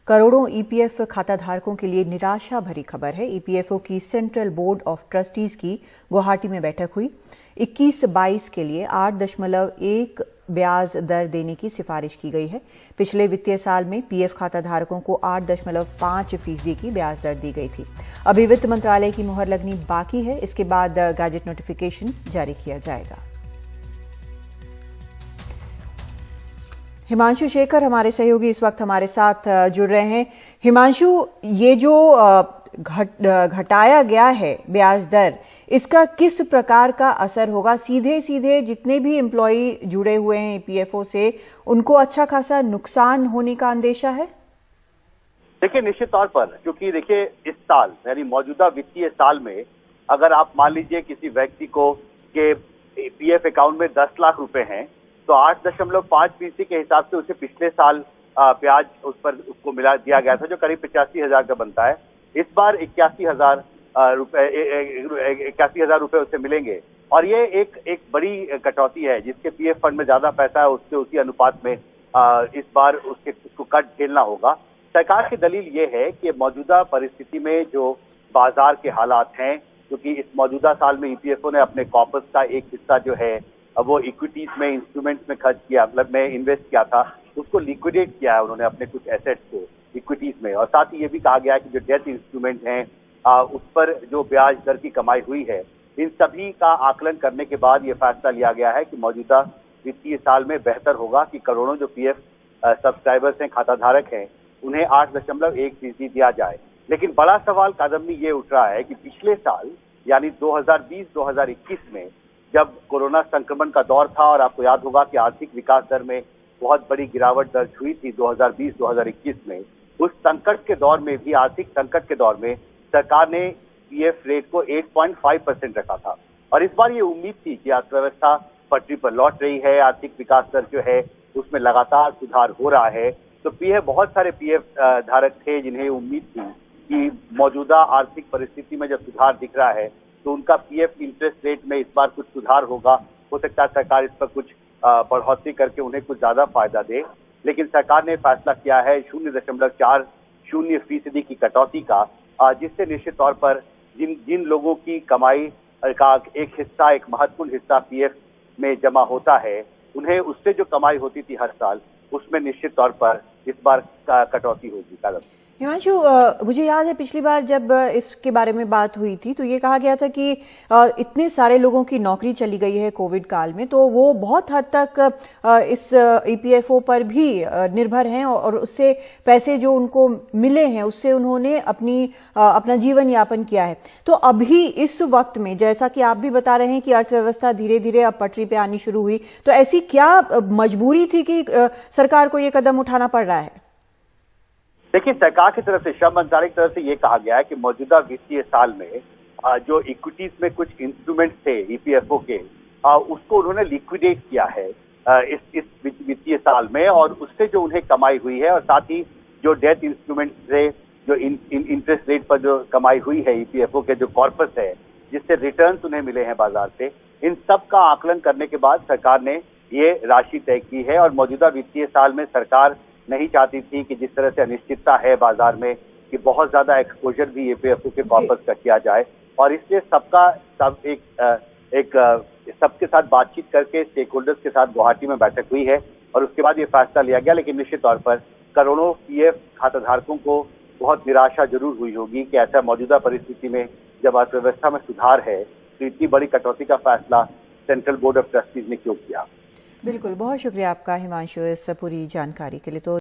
करोड़ों ईपीएफ खाताधारकों के लिए निराशा भरी खबर है। ईपीएफओ की सेंट्रल बोर्ड ऑफ ट्रस्टीज की गुवाहाटी में बैठक हुई। 21-22 के लिए 8.1 ब्याज दर देने की सिफारिश की गई है। पिछले वित्तीय साल में पीएफ खाताधारकों को 8.5% की ब्याज दर दी गई थी। अभी वित्त मंत्रालय की मुहर लगनी बाकी है। इसके बाद गैजेट नोटिफिकेशन जारी किया जाएगा। हिमांशु शेखर हमारे सहयोगी इस वक्त हमारे साथ जुड़ रहे हैं। हिमांशु, ये जो घटाया गया है ब्याज दर, इसका किस प्रकार का असर होगा? सीधे सीधे जितने भी एम्प्लॉई जुड़े हुए हैं ईपीएफओ से, उनको अच्छा खासा नुकसान होने का अंदेशा है? देखिए, निश्चित तौर पर, क्योंकि देखिए इस साल यानी मौजूदा वित्तीय साल में अगर आप मान लीजिए किसी व्यक्ति को के पीएफ अकाउंट में 10 लाख रुपए हैं, तो 8.5% के हिसाब से उसे पिछले साल ब्याज उस पर उसको मिला दिया गया था, जो करीब 85,000 का बनता है। इस बार 81,000 रुपए उसे मिलेंगे, और ये एक बड़ी कटौती है। जिसके पीएफ फंड में ज्यादा पैसा है उसके उसी अनुपात में इस बार उसको कट झेलना होगा। सरकार की दलील ये है कि मौजूदा परिस्थिति में जो बाजार के हालात हैं, क्योंकि इस मौजूदा साल में ईपीएफओ ने अपने कॉर्पस का एक हिस्सा जो है वो इक्विटीज में, इंस्ट्रूमेंट्स में खर्च किया, मतलब में इन्वेस्ट किया था, उसको लिक्विडेट किया है उन्होंने अपने कुछ एसेट्स को इक्विटीज में। और साथ ही ये भी कहा गया है कि जो डेट इंस्ट्रूमेंट हैं उस पर जो ब्याज दर की कमाई हुई है, इन सभी का आकलन करने के बाद ये फैसला लिया गया है कि मौजूदा वित्तीय साल में बेहतर होगा कि करोड़ों जो पीएफ सब्सक्राइबर्स हैं, खाताधारक हैं, उन्हें 8.1% दिया जाए। लेकिन बड़ा सवाल कदम में ये उठ रहा है कि पिछले साल यानी 2020-2021 में जब कोरोना संक्रमण का दौर था, और आपको याद होगा कि आर्थिक विकास दर में बहुत बड़ी गिरावट दर्ज हुई थी 2020-2021 में, उस संकट के दौर में भी, आर्थिक संकट के दौर में, सरकार ने पीएफ रेट को 8.5% रखा था। और इस बार ये उम्मीद थी कि अर्थव्यवस्था पटरी पर लौट रही है, आर्थिक विकास दर जो है उसमें लगातार सुधार हो रहा है। तो बहुत सारे पीएफ धारक थे जिन्हें उम्मीद थी कि मौजूदा आर्थिक परिस्थिति में जब सुधार दिख रहा है तो उनका पीएफ इंटरेस्ट रेट में इस बार कुछ सुधार होगा। हो सकता है सरकार इस पर कुछ बढ़ोतरी करके उन्हें कुछ ज्यादा फायदा दे। लेकिन सरकार ने फैसला किया है 0.40% की कटौती का, जिससे निश्चित तौर पर जिन लोगों की कमाई का एक हिस्सा, एक महत्वपूर्ण हिस्सा पीएफ में जमा होता है, उन्हें उससे जो कमाई होती थी हर साल, उसमें निश्चित तौर पर इस बार कटौती होगी। कदम हिमांशु, मुझे याद है पिछली बार जब इसके बारे में बात हुई थी तो ये कहा गया था कि इतने सारे लोगों की नौकरी चली गई है कोविड काल में, तो वो बहुत हद तक इस ईपीएफओ पर भी निर्भर हैं, और उससे पैसे जो उनको मिले हैं उससे उन्होंने अपना जीवन यापन किया है। तो अभी इस वक्त में, जैसा कि आप भी बता रहे हैं कि अर्थव्यवस्था धीरे धीरे अब पटरी पे आनी शुरू हुई, तो ऐसी क्या मजबूरी थी कि सरकार को ये कदम उठाना पड़ रहा है? देखिए, सरकार की तरफ से, श्रम मंत्रालय की तरफ से ये कहा गया है कि मौजूदा वित्तीय साल में जो इक्विटीज में कुछ इंस्ट्रूमेंट थे ईपीएफओ के, उसको उन्होंने लिक्विडेट किया है इस वित्तीय साल में, और उससे जो उन्हें कमाई हुई है, और साथ ही जो डेट इंस्ट्रूमेंट से जो इंटरेस्ट रेट पर जो कमाई हुई है ईपीएफओ के जो कॉर्पस है, जिससे रिटर्न्स उन्हें मिले हैं बाजार से, इन सब का आकलन करने के बाद सरकार ने ये राशि तय की है। और मौजूदा वित्तीय साल में सरकार नहीं चाहती थी कि जिस तरह से अनिश्चितता है बाजार में, कि बहुत ज्यादा एक्सपोजर भी ईपीएफओ के कॉर्पस का किया जाए, और इसलिए सबके साथ बातचीत करके स्टेक होल्डर्स के साथ गुवाहाटी में बैठक हुई है, और उसके बाद ये फैसला लिया गया। लेकिन निश्चित तौर पर करोड़ों पीएफ खाताधारकों को बहुत निराशा जरूर हुई होगी कि ऐसा मौजूदा परिस्थिति में जब अर्थव्यवस्था में सुधार है तो इतनी बड़ी कटौती का फैसला सेंट्रल बोर्ड ऑफ ट्रस्टीज ने क्यों किया। बिल्कुल, बहुत शुक्रिया आपका हिमांशु इस पूरी जानकारी के लिए। तो